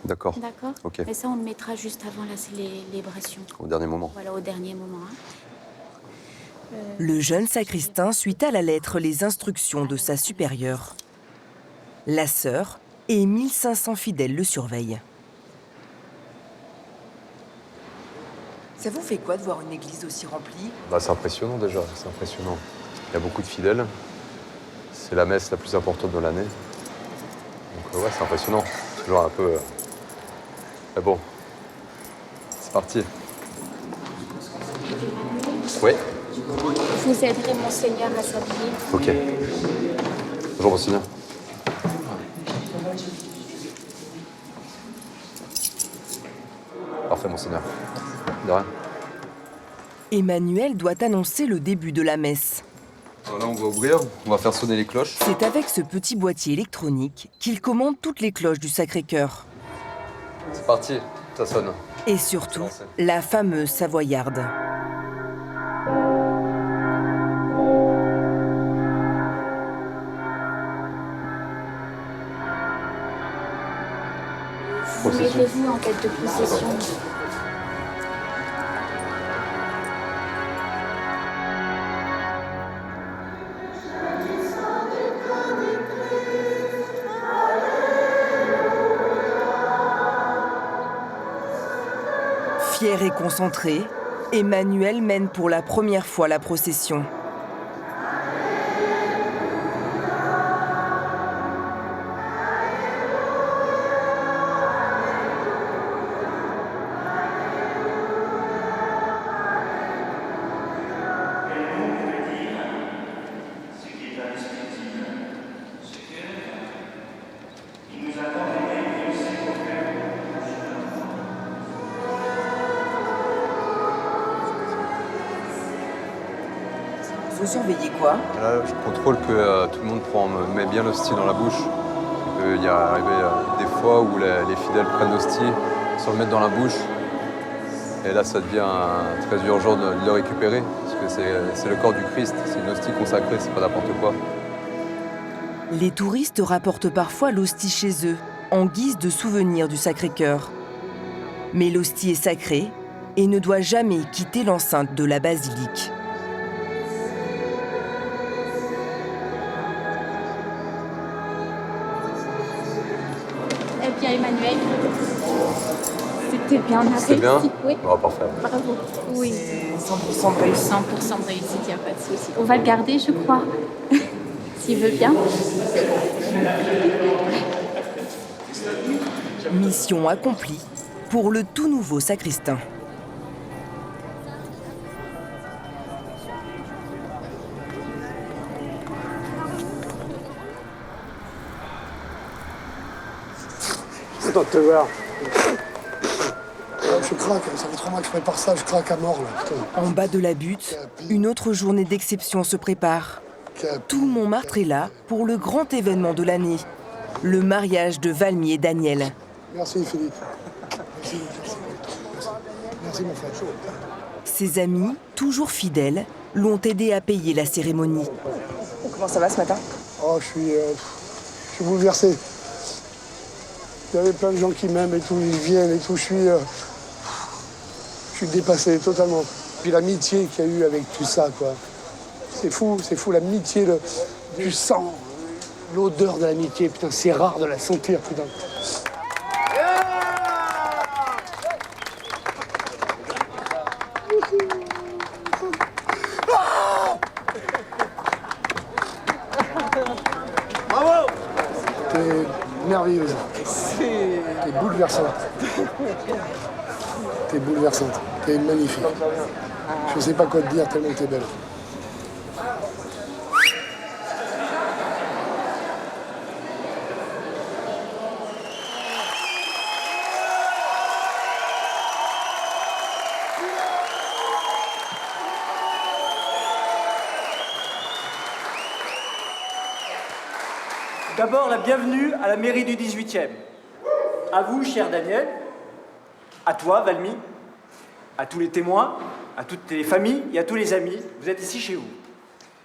D'accord. D'accord. Ok. Mais ça, on le mettra juste avant la célébration. Au dernier moment. Voilà, au dernier moment. Hein. Le jeune sacristain suit à la lettre les instructions de sa supérieure. La sœur et 1500 fidèles le surveillent. Ça vous fait quoi de voir une église aussi remplie? C'est impressionnant déjà, c'est impressionnant. Il y a beaucoup de fidèles. C'est la messe la plus importante de l'année. Donc ouais, c'est impressionnant. Toujours un peu... Mais bon, c'est parti. Oui. Vous aiderez Monseigneur à s'habiller. Ok. Bonjour Monseigneur. Parfait Monseigneur. De rien. Emmanuel doit annoncer le début de la messe. Voilà, on va ouvrir, on va faire sonner les cloches. C'est avec ce petit boîtier électronique qu'il commande toutes les cloches du Sacré-Cœur. C'est parti, ça sonne. Et surtout, la fameuse savoyarde. Mettez-vous en tête de procession. Fier et concentré, Emmanuel mène pour la première fois la procession. Vous surveillez quoi? Là, je contrôle que tout le monde met bien l'hostie dans la bouche. Il y a arrivé des fois où les fidèles prennent l'hostie sans le mettre dans la bouche. Et là, ça devient très urgent de le récupérer, parce que c'est le corps du Christ, c'est une hostie consacrée, c'est pas n'importe quoi. Les touristes rapportent parfois l'hostie chez eux, en guise de souvenir du Sacré-Cœur. Mais l'hostie est sacrée et ne doit jamais quitter l'enceinte de la basilique. Eh bien, Emmanuel, c'était bien. On a C'était bien? réussi. Oui. Oh, parfait. Bravo. Oui. 100% de réussite. 100% de réussite, il n'y a pas de souci. On va le garder, je crois. S'il veut bien. Mission accomplie pour le tout nouveau sacristain. Content de te voir. Je craque, ça fait 3 mois que je prépare ça, je craque à mort là. Putain. En bas de la butte, une autre journée d'exception se prépare. Tout Montmartre est là pour le grand événement de l'année, le mariage de Valmy et Daniel. Merci Philippe. Merci mon frère. Ses amis, toujours fidèles, l'ont aidé à payer la cérémonie. Comment ça va ce matin? Oh, je suis bouleversé. Il y avait plein de gens qui m'aiment et tout, ils viennent et tout. Je suis dépassé totalement. Puis l'amitié qu'il y a eu avec tout ça, quoi. C'est fou, l'amitié, du sang, l'odeur de l'amitié. Putain, c'est rare de la sentir, putain. Bravo! T'es merveilleuse. T'es bouleversante. T'es bouleversante. T'es magnifique. Je sais pas quoi te dire tellement t'es belle. D'abord, la bienvenue à la mairie du 18e. À vous, cher Daniel, à toi, Valmy, à tous les témoins, à toutes les familles et à tous les amis, vous êtes ici chez vous.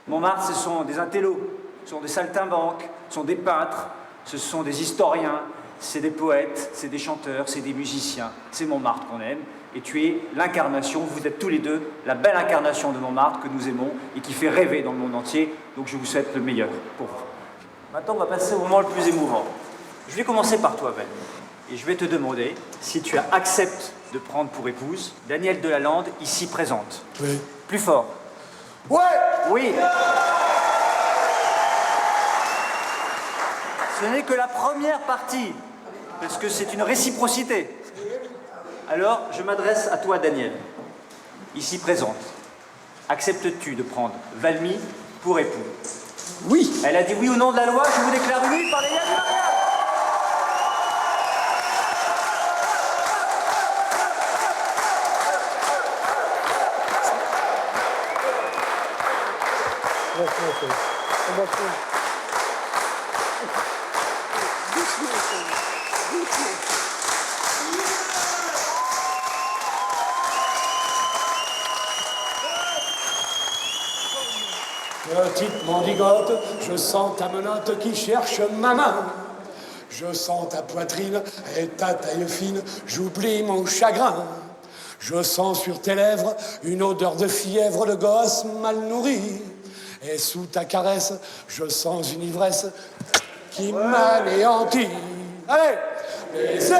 Montmartre, ce sont des intellos, ce sont des saltimbanques, ce sont des peintres, ce sont des historiens, c'est des poètes, c'est des chanteurs, c'est des musiciens. C'est Montmartre qu'on aime. Et tu es l'incarnation, vous êtes tous les deux la belle incarnation de Montmartre que nous aimons et qui fait rêver dans le monde entier. Donc je vous souhaite le meilleur pour vous. Maintenant, on va passer au moment le plus émouvant. Je vais commencer par toi, Valmy. Et je vais te demander si tu acceptes de prendre pour épouse Danielle Delalande, ici présente. Oui. Plus fort. Ouais! Oui. Ce n'est que la première partie, parce que c'est une réciprocité. Alors, je m'adresse à toi, Danielle, ici présente. Acceptes-tu de prendre Valmy pour époux? Oui. Elle a dit oui au nom de la loi, je vous déclare unis par les liens du mariage. Petite mendigote, je sens ta menotte qui cherche ma main. Je sens ta poitrine et ta taille fine, j'oublie mon chagrin. Je sens sur tes lèvres une odeur de fièvre de gosse mal nourri. Et sous ta caresse, je sens une ivresse qui m'anéantit. Allez! Les escaliers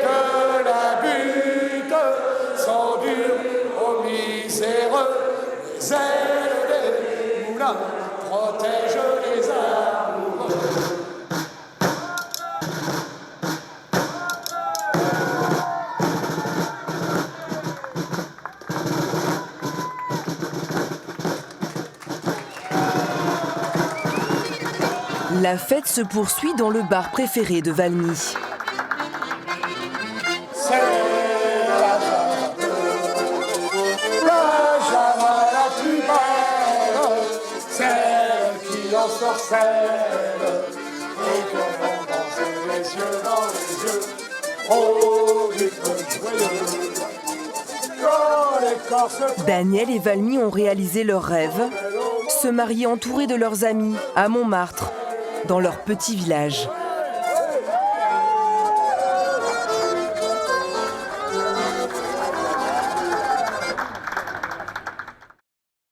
de la butte sont durs aux miséreux. Les ailes des moulins protègent les amoureux. La fête se poursuit dans le bar préféré de Valmy. C'est la Java la plus belle, celle qui ensorcelle et que vont danser les yeux dans les yeux au rythme joyeux. Quand les corps se... Daniel et Valmy ont réalisé leur rêve, se marier entourés de leurs amis à Montmartre, dans leur petit village.